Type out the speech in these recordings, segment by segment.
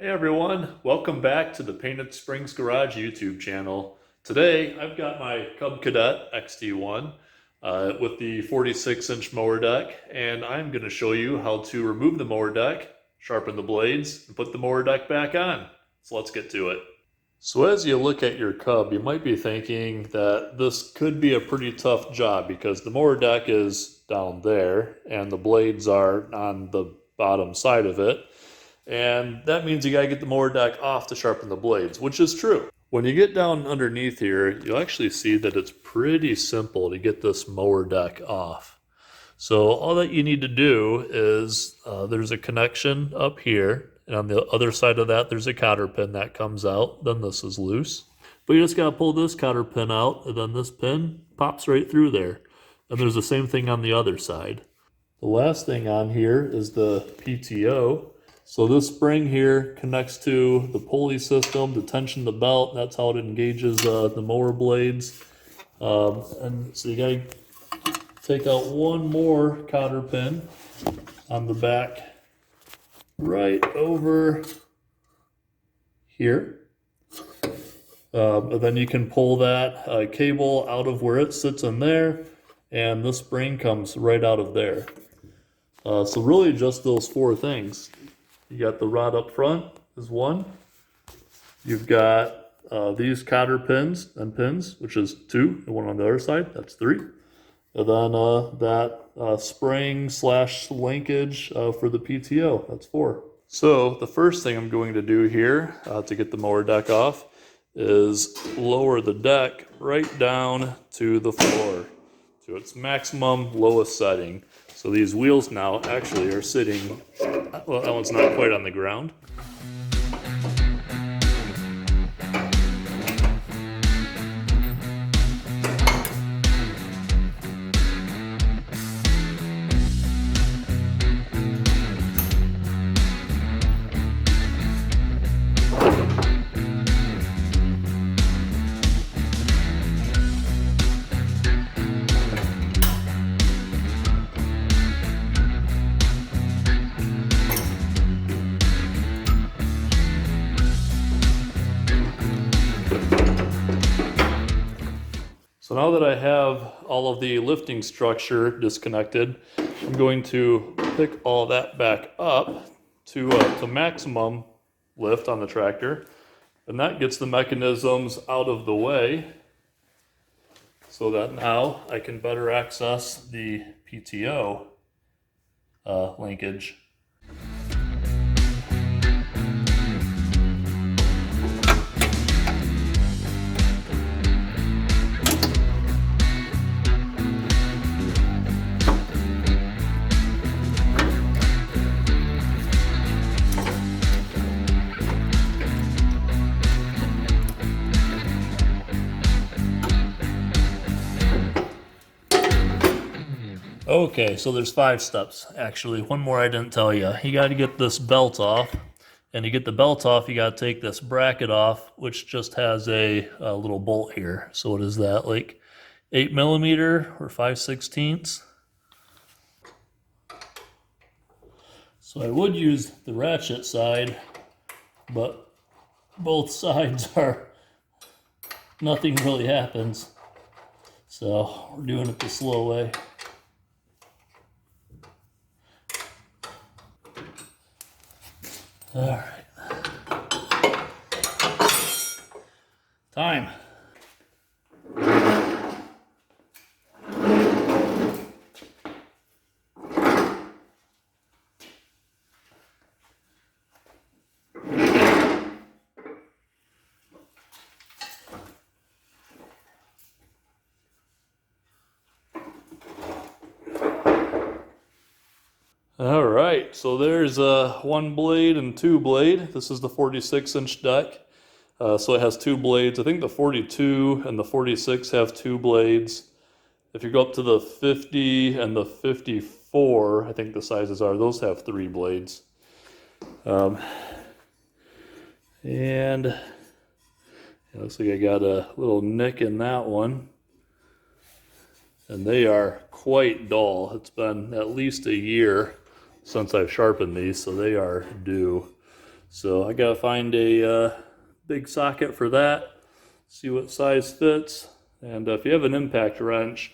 Hey everyone, welcome back to the Painted Springs Garage YouTube channel. Today I've got my Cub Cadet XT1 with the 46-inch mower deck, and I'm going to show you how to remove the mower deck, sharpen the blades, and put the mower deck back on. So let's get to it. So as you look at your Cub, you might be thinking that this could be a pretty tough job because the mower deck is down there and the blades are on the bottom side of it. And that means you gotta get the mower deck off to sharpen the blades, which is true. When you get down underneath here, you'll actually see that it's pretty simple to get this mower deck off. So all that you need to do is, there's a connection up here, and on the other side of that, there's a cotter pin that comes out. Then this is loose. But you just gotta pull this cotter pin out, and then this pin pops right through there. And there's the same thing on the other side. The last thing on here is the PTO. So this spring here connects to the pulley system to tension the belt. That's how it engages the mower blades. And so you gotta take out one more cotter pin on the back right over here. And then you can pull that cable out of where it sits in there, and the spring comes right out of there. So really just those four things. You got the rod up front is one. You've got these cotter pins and pins, which is two, and one on the other side, that's three. And then that spring / linkage for the PTO, that's four. So the first thing I'm going to do here to get the mower deck off is lower the deck right down to the floor to its maximum lowest setting. So these wheels now actually are sitting, well, that one's not quite on the ground. So now that I have all of the lifting structure disconnected, I'm going to pick all that back up to maximum lift on the tractor. And that gets the mechanisms out of the way so that now I can better access the PTO linkage. Okay, so there's 5 steps, actually. One more I didn't tell you. You got to get this belt off. And to get the belt off, you got to take this bracket off, which just has a little bolt here. So what is that, like 8mm or 5/16? So I would use the ratchet side, but both sides are, nothing really happens. So we're doing it the slow way. All right. Time. All right, so there's one blade and two blade. This is the 46-inch deck. So it has two blades. I think the 42 and the 46 have two blades. If you go up to the 50 and the 54, I think the sizes are, those have 3 blades. And it looks like I got a little nick in that one. And they are quite dull. It's been at least a year since I've sharpened these, so they are due. So I gotta find a big socket for that, see what size fits. And if you have an impact wrench,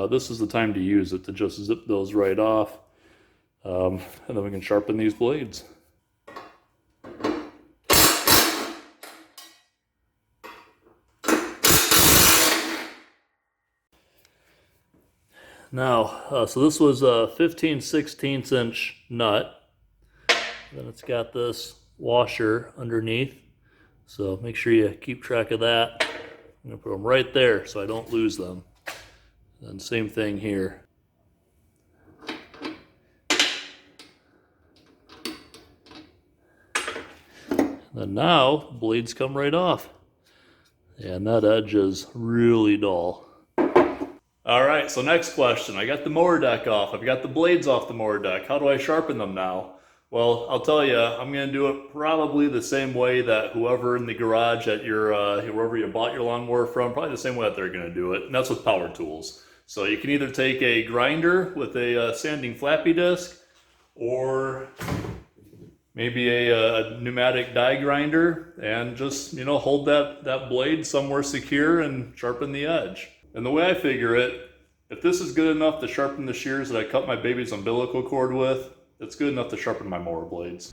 this is the time to use it to just zip those right off. And then we can sharpen these blades. Now, so this was a 15/16 inch nut. Then it's got this washer underneath. So make sure you keep track of that. I'm gonna put them right there so I don't lose them. And same thing here. And now, blades come right off. And that edge is really dull. All right, so next question. I got the mower deck off. I've got the blades off the mower deck. How do I sharpen them now? Well, I'll tell you, I'm gonna do it probably the same way that whoever in the garage at your, wherever you bought your lawnmower from, probably the same way that they're gonna do it, and that's with power tools. So you can either take a grinder with a sanding flappy disc, or maybe a pneumatic die grinder, and just, hold that blade somewhere secure and sharpen the edge. And the way I figure it, if this is good enough to sharpen the shears that I cut my baby's umbilical cord with, it's good enough to sharpen my mower blades.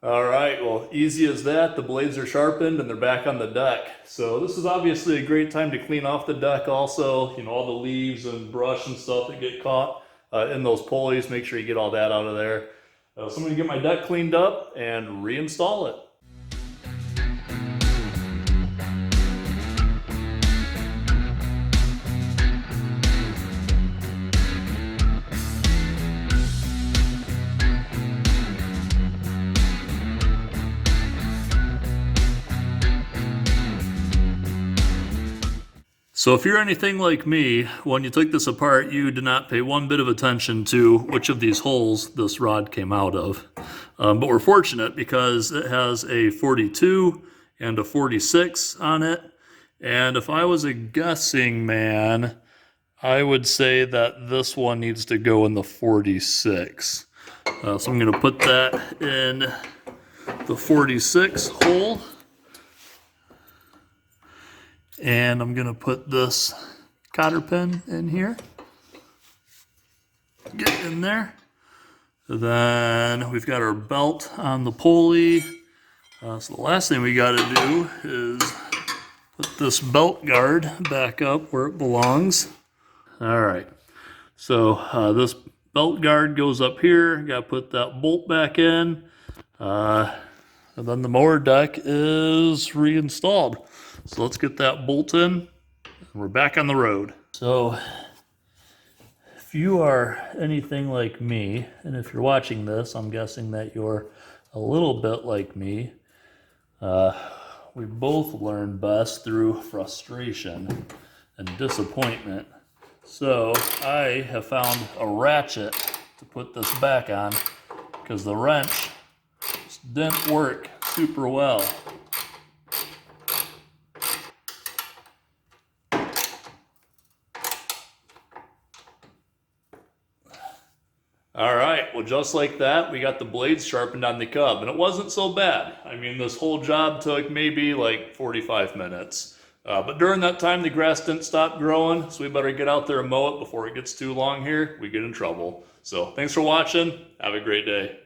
All right, well, easy as that. The blades are sharpened and they're back on the deck. So this is obviously a great time to clean off the deck also. All the leaves and brush and stuff that get caught in those pulleys. Make sure you get all that out of there. So I'm gonna get my deck cleaned up and reinstall it. So if you're anything like me, when you took this apart, you did not pay one bit of attention to which of these holes this rod came out of. But we're fortunate because it has a 42 and a 46 on it. And if I was a guessing man, I would say that this one needs to go in the 46. So I'm going to put that in the 46 hole. And I'm going to put this cotter pin in here. Get in there. Then we've got our belt on the pulley. So the last thing we got to do is put this belt guard back up where it belongs. All right. So this belt guard goes up here. Got to put that bolt back in. And then the mower deck is reinstalled. So let's get that bolt in, and we're back on the road. So if you are anything like me, and if you're watching this, I'm guessing that you're a little bit like me. We both learn best through frustration and disappointment. So I have found a ratchet to put this back on because the wrench just didn't work super well. All right, well, just like that, we got the blades sharpened on the Cub, and it wasn't so bad. I mean, this whole job took maybe like 45 minutes. But during that time, the grass didn't stop growing, so we better get out there and mow it before it gets too long here. We get in trouble. So thanks for watching. Have a great day.